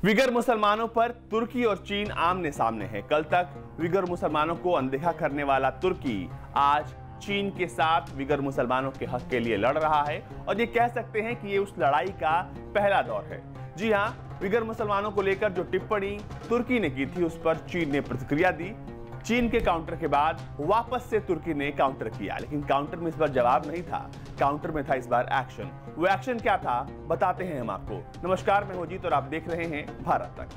Vigour मुसलमानों पर तुर्की और चीन आमने सामने है। कल तक विगर मुसलमानों को अनदेखा करने वाला तुर्की आज चीन के साथ विगर मुसलमानों के हक के लिए लड़ रहा है और ये कह सकते हैं कि ये उस लड़ाई का पहला दौर है। जी हाँ, विगर मुसलमानों को लेकर जो टिप्पणी तुर्की ने की थी उस पर चीन ने प्रतिक्रिया दी। चीन के काउंटर के बाद वापस से तुर्की ने काउंटर किया, लेकिन काउंटर में इस बार जवाब नहीं था, काउंटर में था इस बार एक्शन। वो एक्शन क्या था बताते हैं हम आपको। नमस्कार, मैं होजीत और आप देख रहे हैं भारत तक।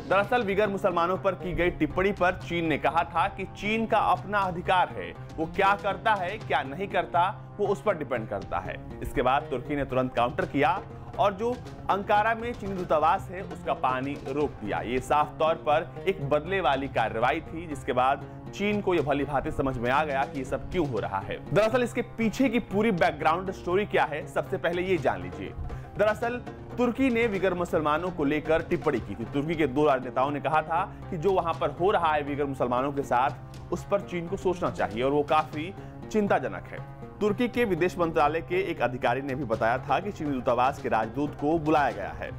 दरअसल विगर मुसलमानों पर की गई टिप्पणी पर चीन ने कहा था कि चीन का अपना अधिकार है, वो क्या करता है क्या नहीं करता वो उस पर डिपेंड करता है। इसके बाद तुर्की ने तुरंत काउंटर किया और जो अंकारा में चीनी दूतावास है उसका पानी रोक दिया। ये साफ तौर पर एक बदले वाली कार्रवाई थी, जिसके बाद चीन को यह भली भांति समझ में आ गया कि ये सब क्यों हो रहा है। दरअसल इसके पीछे की पूरी बैकग्राउंड स्टोरी क्या है, सबसे पहले ये जान लीजिए। दरअसल तुर्की ने विगर मुसलमानों को लेकर टिप्पणी की थी। तुर्की के दो राजनेताओं ने कहा था कि जो वहां पर हो रहा है विगर मुसलमानों के साथ, उस पर चीन को सोचना चाहिए और वो काफी चिंताजनक है। तुर्की के विदेश मंत्रालय के एक अधिकारी ने भी बताया था कि चीनी दूतावास के राजदूत को बुलाया गया है।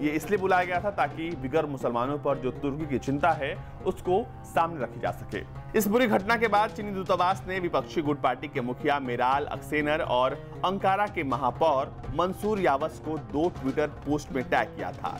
ये इसलिए बुलाया गया था ताकि विगर मुसलमानों पर जो तुर्की की चिंता है उसको सामने रखी जा सके। इस बुरी घटना के बाद चीनी दूतावास ने विपक्षी गुट पार्टी के मुखिया मेराल अक्सेनर और अंकारा के महापौर मंसूर यावस को 2 ट्विटर पोस्ट में टैग किया था।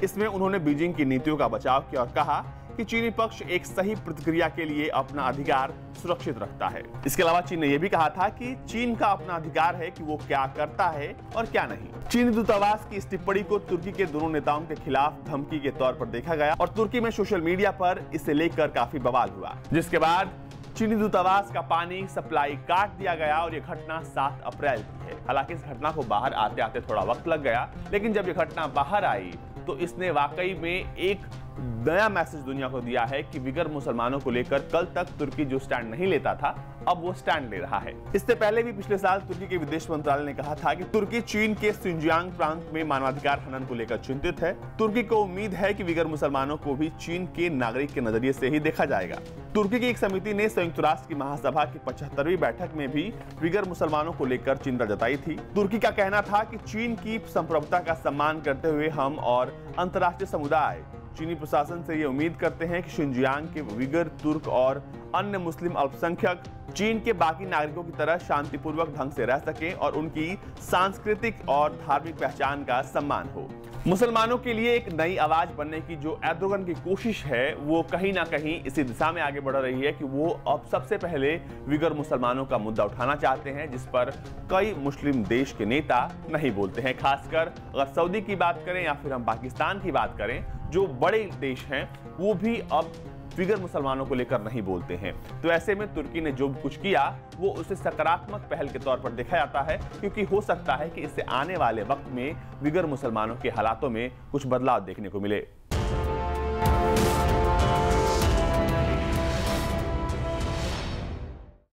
इसमें उन्होंने बीजिंग की नीतियों का बचाव किया और कहा कि चीनी पक्ष एक सही प्रतिक्रिया के लिए अपना अधिकार सुरक्षित रखता है। इसके अलावा चीन ने यह भी कहा था कि चीन का अपना अधिकार है कि वो क्या करता है और क्या नहीं। चीनी दूतावास की इस टिप्पणी को तुर्की के दोनों नेताओं के खिलाफ धमकी के तौर पर देखा गया और तुर्की में सोशल मीडिया पर इसे लेकर काफी बवाल हुआ, जिसके बाद चीनी दूतावास का पानी सप्लाई काट दिया गया और यह घटना 7 अप्रैल की है। हालांकि इस घटना को बाहर आते आते थोड़ा वक्त लग गया, लेकिन जब यह घटना बाहर आई तो इसने वाकई में एक नया मैसेज दुनिया को दिया है कि विगर मुसलमानों को लेकर कल तक तुर्की जो स्टैंड नहीं लेता था, अब वो स्टैंड ले रहा है। इससे पहले भी पिछले साल तुर्की के विदेश मंत्रालय ने कहा था कि तुर्की चीन के सिंजियांग प्रांत में मानवाधिकार हनन को लेकर चिंतित है। तुर्की को उम्मीद है कि विगर मुसलमानों को भी चीन के नागरिक के नजरिए से ही देखा जाएगा। तुर्की की एक समिति ने संयुक्त राष्ट्र की महासभा की 75वीं बैठक में भी विगर मुसलमानों को लेकर चिंता जताई थी। तुर्की का कहना था कि चीन की संप्रभुता का सम्मान करते हुए हम और अंतर्राष्ट्रीय समुदाय चीनी प्रशासन से ये उम्मीद करते हैं कि शिनजियांग के विगर, तुर्क और अन्य मुस्लिम अल्पसंख्यक चीन के बाकी नागरिकों की तरह शांतिपूर्वक ढंग से रह सकें और उनकी सांस्कृतिक और धार्मिक पहचान का सम्मान हो। मुसलमानों के लिए एक नई आवाज बनने की जो एर्दोगन की कोशिश है वो कहीं ना कहीं इसी दिशा में आगे बढ़ रही है कि वो अब सबसे पहले विगर मुसलमानों का मुद्दा उठाना चाहते हैं, जिस पर कई मुस्लिम देश के नेता नहीं बोलते हैं। खासकर अगर सऊदी की बात करें या फिर हम पाकिस्तान की बात करें, जो बड़े देश हैं वो भी अब विगर मुसलमानों को लेकर नहीं बोलते हैं। तो ऐसे में तुर्की ने जो कुछ किया वो उसे सकारात्मक पहल के तौर पर देखा जाता है, क्योंकि हो सकता है कि इससे आने वाले वक्त में विगर मुसलमानों के हालातों में कुछ बदलाव देखने को मिले।